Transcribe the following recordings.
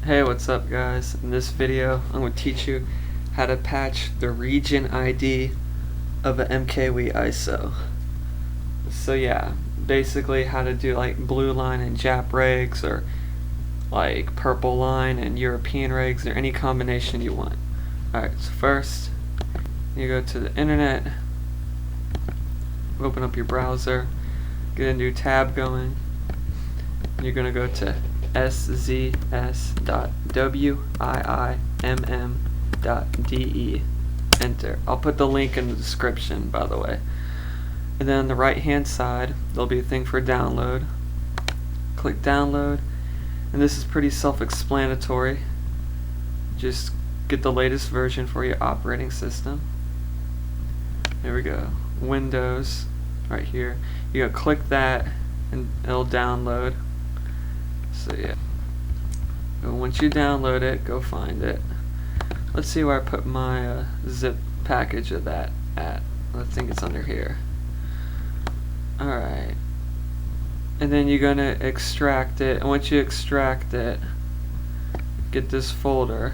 Hey, what's up guys? In this video I'm going to teach you how to patch the region ID of an MKW ISO. So yeah, basically how to do like blue line and Jap regs, or like purple line and European regs, or any combination you want. Alright, so first you go to the internet, open up your browser, get a new tab going. You're going to go to szs.wiimm.de. Enter. I'll put the link in the description, by the way. And then on the right hand side there'll be a thing for download. Click download, and this is pretty self-explanatory. Just get the latest version for your operating system. There we go. Windows right here. You gotta click that and it'll download. So yeah, once you download it, go find it. Let's see where I put my zip package of that at. I think it's under here. Alright, and then you're gonna extract it, and once you extract it, get this folder.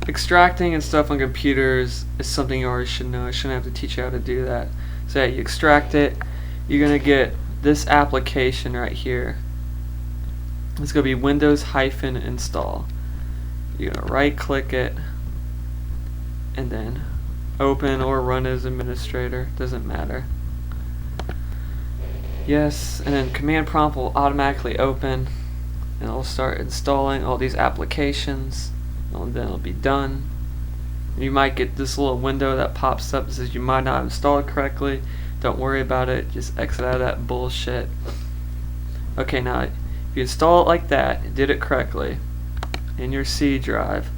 Extracting and stuff on computers is something you already should know. I shouldn't have to teach you how to do that. So yeah, you extract it, you're gonna get this application right here. It's going to be Windows-install. You're going to right click it and then open or run as administrator, doesn't matter. Yes, and then command prompt will automatically open and it'll start installing all these applications, and then it'll be done. You might get this little window that pops up that says you might not have installed it correctly. Don't worry about it, just exit out of that bullshit. Okay, now if you install it like that, you did it correctly, in your C drive,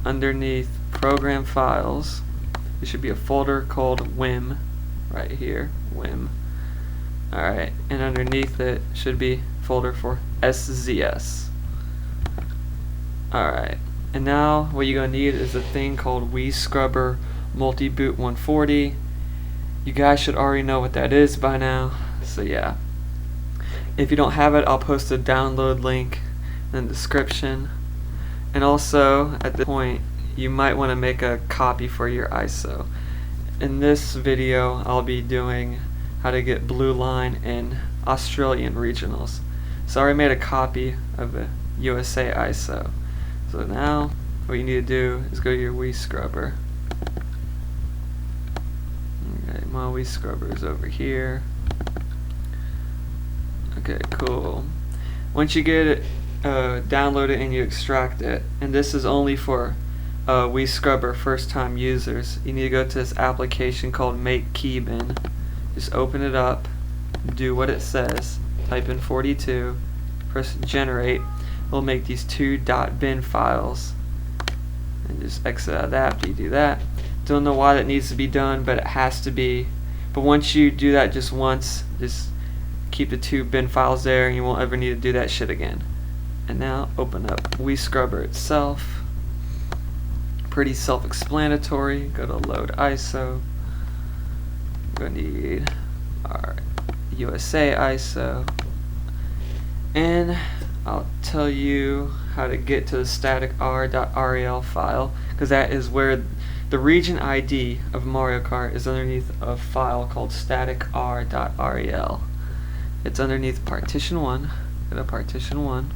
underneath program files, there should be a folder called WIM right here, WIM. Alright, and underneath it should be a folder for SZS. Alright, and now what you're going to need is a thing called WeScrubber Multi-Boot 140. You guys should already know what that is by now, so yeah. If you don't have it, I'll post a download link in the description. And also, at this point, you might want to make a copy for your ISO. In this video, I'll be doing how to get blue line in Australian regionals. So I already made a copy of a USA ISO. So now, what you need to do is go to your WeScrubber. Okay, my WeScrubber is over here. Okay, cool. Once you get it, download it and you extract it, and this is only for WeScrubber first time users, you need to go to this application called Make Keybin. Just open it up, do what it says, type in 42, press generate. It'll make these two .bin files, and just exit out of that after you do that. Don't know why that needs to be done, but it has to be. But once you do that just once, just keep the two bin files there and you won't ever need to do that shit again. And now open up WeScrubber itself. Pretty self-explanatory. Go to load ISO. We're going to need our USA ISO. And I'll tell you how to get to the static r.rel file, because that is where the region ID of Mario Kart is underneath a file called static r.rel. It's underneath partition 1. Go to partition 1.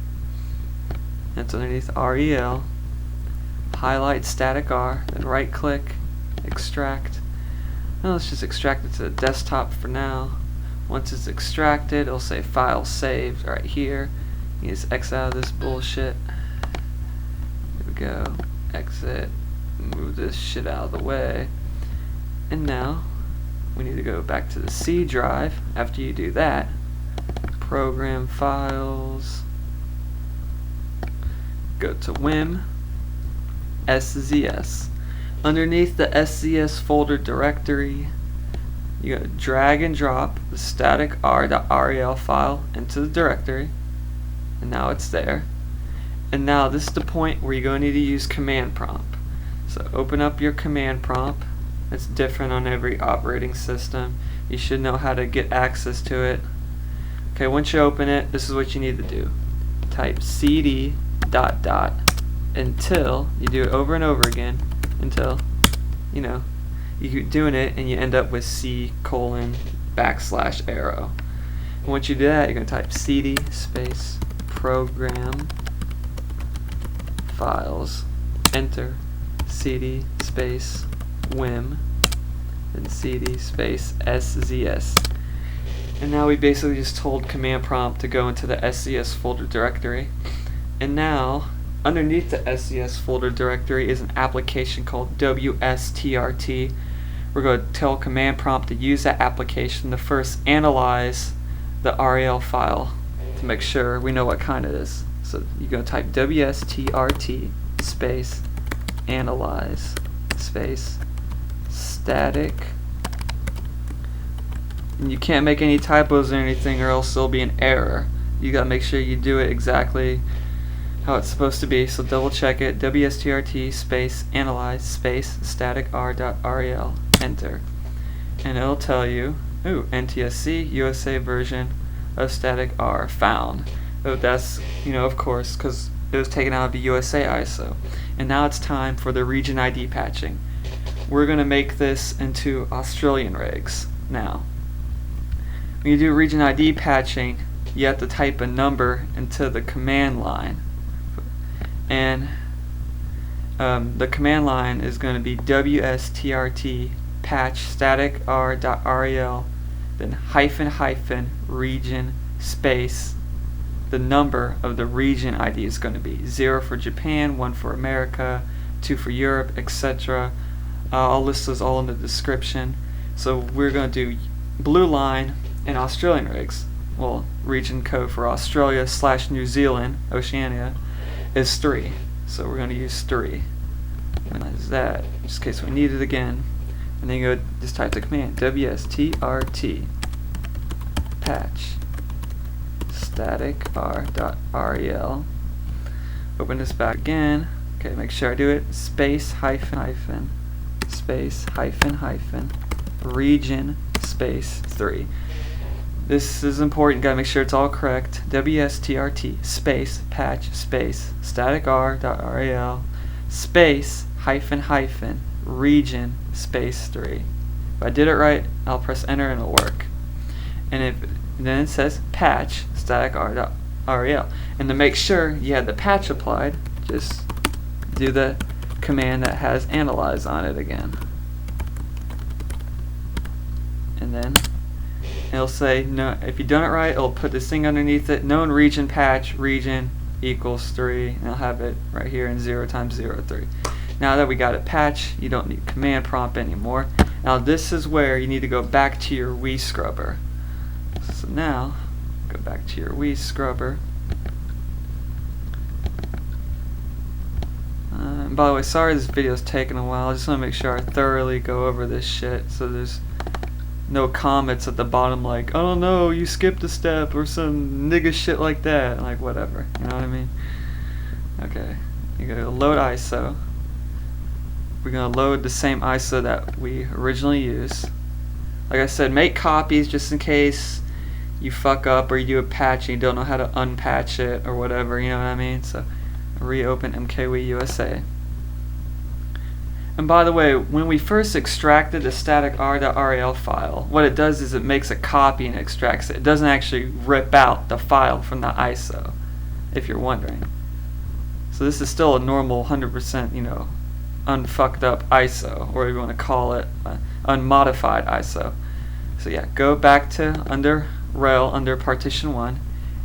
It's underneath rel. Highlight static r, then right click, extract. Now let's just extract it to the desktop for now. Once it's extracted, it'll say file saved right here. You just exit out of this bullshit. Here we go. Exit. Move this shit out of the way. And now we need to go back to the C drive. After you do that, program files, go to WIM, SZS. Underneath the SZS folder directory, you gotta drag and drop the static r.rel file into the directory, and now it's there. And now this is the point where you're going to need to use command prompt. So open up your command prompt. It's different on every operating system. You should know how to get access to it. Okay, once you open it, this is what you need to do. type cd ... until you do it over and over again until you keep doing it and you end up with C:\\arrow. And once you do that, you're going to type cd space program files, enter, cd space wim, then cd space szs. And now we basically just told command prompt to go into the SCS folder directory. And now underneath the SCS folder directory is an application called WSTRT. We're going to tell command prompt to use that application to first analyze the REL file to make sure we know what kind it is. So you're going to type WSTRT space analyze space static. And you can't make any typos or anything or else there'll be an error. You got to make sure you do it exactly how it's supposed to be. So double check it. WSTRT space analyze space static r.rel, enter. And it'll tell you, NTSC USA version of static R found. Oh, that's, of course, because it was taken out of the USA ISO. And now it's time for the region ID patching. We're going to make this into Australian regs. Now, when you do region ID patching, you have to type a number into the command line. And the command line is going to be WSTRT patch static r.rel, then hyphen region space the number of the region ID is going to be 0 for Japan, 1 for America, 2 for Europe, etc. I'll list those all in the description. So we're going to do blue line in Australian regs. Well, region code for Australia / New Zealand, Oceania, is 3. So we're going to use 3. Minimize that, just in case we need it again. And then you go just type the command WSTRT patch static r.rel. Open this back again. Okay, make sure I do it. Space hyphen space hyphen region space 3. This is important. Gotta make sure it's all correct. WSTRT space patch space static r.rel space hyphen region space 3. If I did it right, I'll press enter and it'll work. And then it says patch static r.rel. And to make sure you had the patch applied, just do the command that has analyze on it again. And then it'll say, no, if you've done it right, it'll put this thing underneath it, known region patch region equals 3, and I'll have it right here in 0 times 0, 3. Now that we got it patched, you don't need command prompt anymore. Now this is where you need to go back to your Wii scrubber. So now, go back to your Wii scrubber. And by the way, sorry this video's taking a while. I just want to make sure I thoroughly go over this shit so there's no comments at the bottom like, oh no, you skipped a step or some nigga shit like that. Like, whatever, you know what I mean? Okay, you gotta load ISO. We're gonna load the same ISO that we originally used. Like I said, make copies just in case you fuck up or you do a patch and you don't know how to unpatch it or whatever, you know what I mean? So reopen MKW USA. And by the way, when we first extracted the static r.rel file, what it does is it makes a copy and extracts it. It doesn't actually rip out the file from the ISO, if you're wondering. So this is still a normal 100%, unfucked up ISO, or whatever you want to call it, unmodified ISO. So yeah, go back to under rel, under partition 1,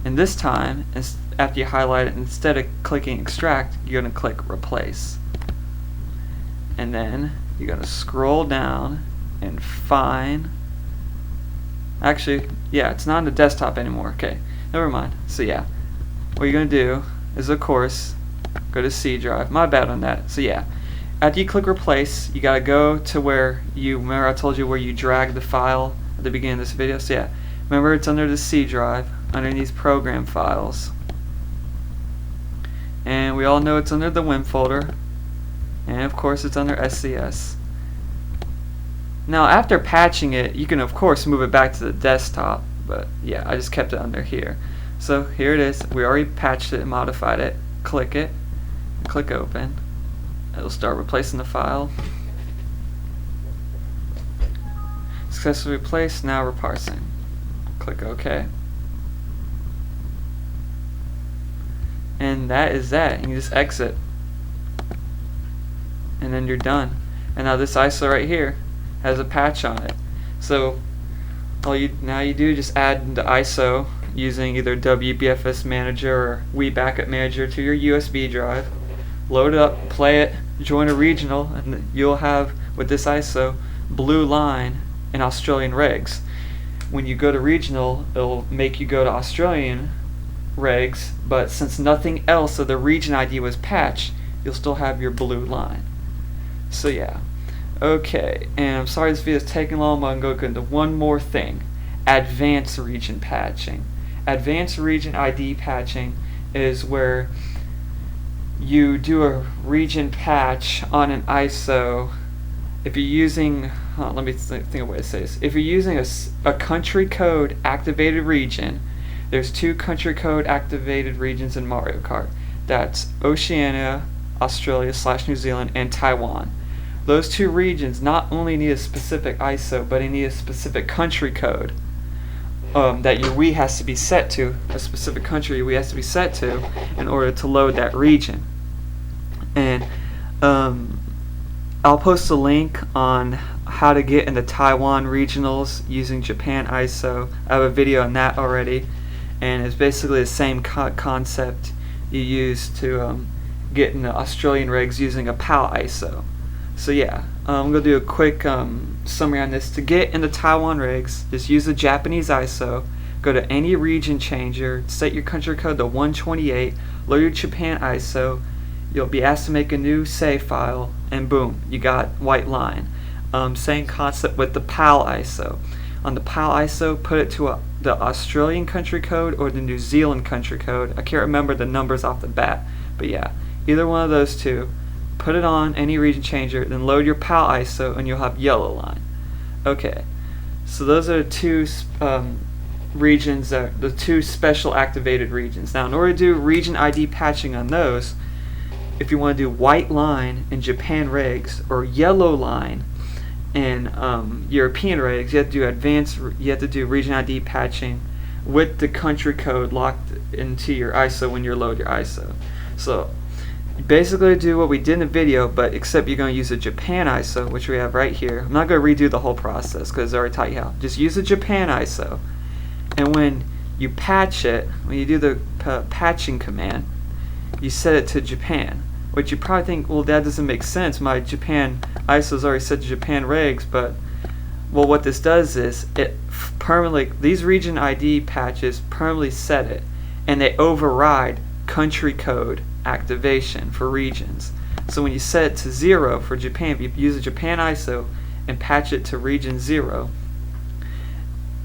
and this time, after you highlight it, instead of clicking extract, you're going to click replace. And then you're going to scroll down and find, actually, yeah, it's not on the desktop anymore. Okay, never mind. So yeah, what you're going to do is, of course, go to C drive. My bad on that. So yeah, after you click replace, you got to go to where remember I told you where you drag the file at the beginning of this video. So yeah, remember it's under the C drive, underneath program files. And we all know it's under the WIM folder. And of course it's under SCS. Now after patching it, you can of course move it back to the desktop, but yeah, I just kept it under here. So here it is. We already patched it and modified it. Click it, click open. It'll start replacing the file. Successfully replaced. Now we're parsing. Click OK. And that is that. You just exit. And then you're done. And now this ISO right here has a patch on it. So now you do just add the ISO using either WBFS Manager or Wii Backup Manager to your USB drive. Load it up, play it, join a regional, and you'll have, with this ISO, blue line in Australian regs. When you go to regional, it'll make you go to Australian regs, but since nothing else of the region ID was patched, you'll still have your blue line. So yeah. Okay, and I'm sorry this video is taking long, but I'm going to go into one more thing. Advanced region patching. Advanced region ID patching is where you do a region patch on an ISO. If you're using, let me think of a way to say this. If you're using a country code activated region, there's 2 country code activated regions in Mario Kart. That's Oceania, Australia / New Zealand, and Taiwan. Those 2 regions not only need a specific ISO, but they need a specific country code that your Wii has to be set to, a specific country your Wii has to be set to in order to load that region. And I'll post a link on how to get into Taiwan regionals using Japan ISO. I have a video on that already, and it's basically the same concept you use to get into Australian regs using a PAL ISO. So yeah, I'm going to do a quick summary on this. To get into Taiwan regs, just use the Japanese ISO, go to any region changer, set your country code to 128, load your Japan ISO, you'll be asked to make a new save file, and boom, you got white line. Same concept with the PAL ISO. On the PAL ISO, put it to the Australian country code or the New Zealand country code. I can't remember the numbers off the bat, but yeah, either one of those 2. Put it on any region changer, then load your PAL ISO, and you'll have yellow line. Okay, so those are the 2 regions, the 2 special activated regions. Now, in order to do region ID patching on those, if you want to do white line in Japan regs or yellow line in European regs, you have to do region ID patching with the country code locked into your ISO when you load your ISO. So basically do what we did in the video, but except you're going to use a Japan ISO, which we have right here. I'm not going to redo the whole process because I already taught you how. Just use a Japan ISO, and when you patch it, when you do the patching command, you set it to Japan, which you probably think, well, that doesn't make sense. My Japan ISO is already set to Japan regs, but well, what this does is it permanently, these region ID patches permanently set it, and they override country code activation for regions. So when you set it to 0 for Japan, if you use a Japan ISO and patch it to region 0,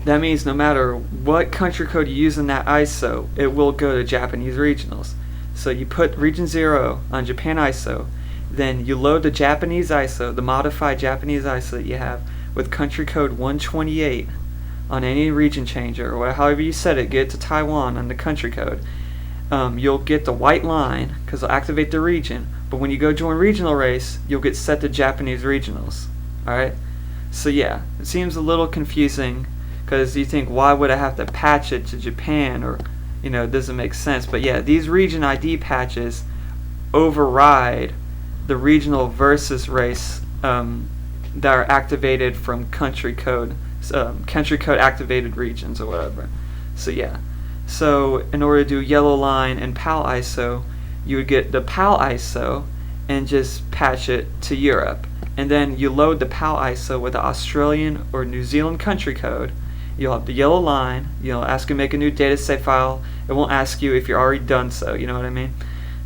that means no matter what country code you use in that ISO, it will go to Japanese regionals. So you put region 0 on Japan ISO, then you load the Japanese ISO, the modified Japanese ISO that you have with country code 128 on any region changer, or however you set it, get it to Taiwan on the country code. You'll get the white line because it'll activate the region, but when you go join regional race, you'll get set to Japanese regionals. Alright? So yeah, it seems a little confusing because you think, why would I have to patch it to Japan, or it doesn't make sense. But yeah, these region ID patches override the regional versus race that are activated from country code activated regions or whatever. So yeah. So in order to do yellow line and PAL ISO, you would get the PAL ISO and just patch it to Europe. And then you load the PAL ISO with the Australian or New Zealand country code. You'll have the yellow line. You'll ask you to make a new data save file. It won't ask you if you're already done so, you know what I mean?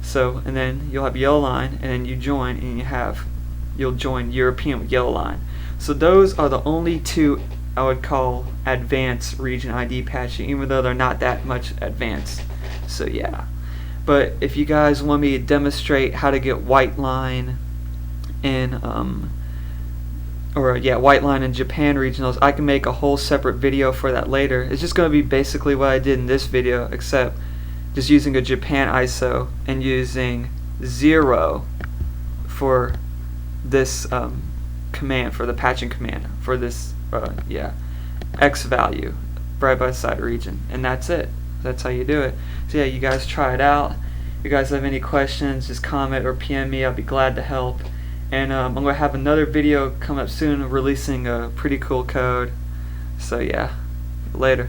So, and then you'll have yellow line, and then you join, and you'll join European with yellow line. So those are the only 2 I would call advanced region ID patching, even though they're not that much advanced. So yeah. But if you guys want me to demonstrate how to get white line in or yeah, white line and Japan regionals. I can make a whole separate video for that later. It's just going to be basically what I did in this video, except just using a Japan ISO and using 0 for this command, for the patching command, for this X value right by side region, and that's it. That's how you do it. So yeah, you guys try it out. If you guys have any questions, just comment or PM me. I'll be glad to help. And I'm going to have another video come up soon releasing a pretty cool code. So yeah, later.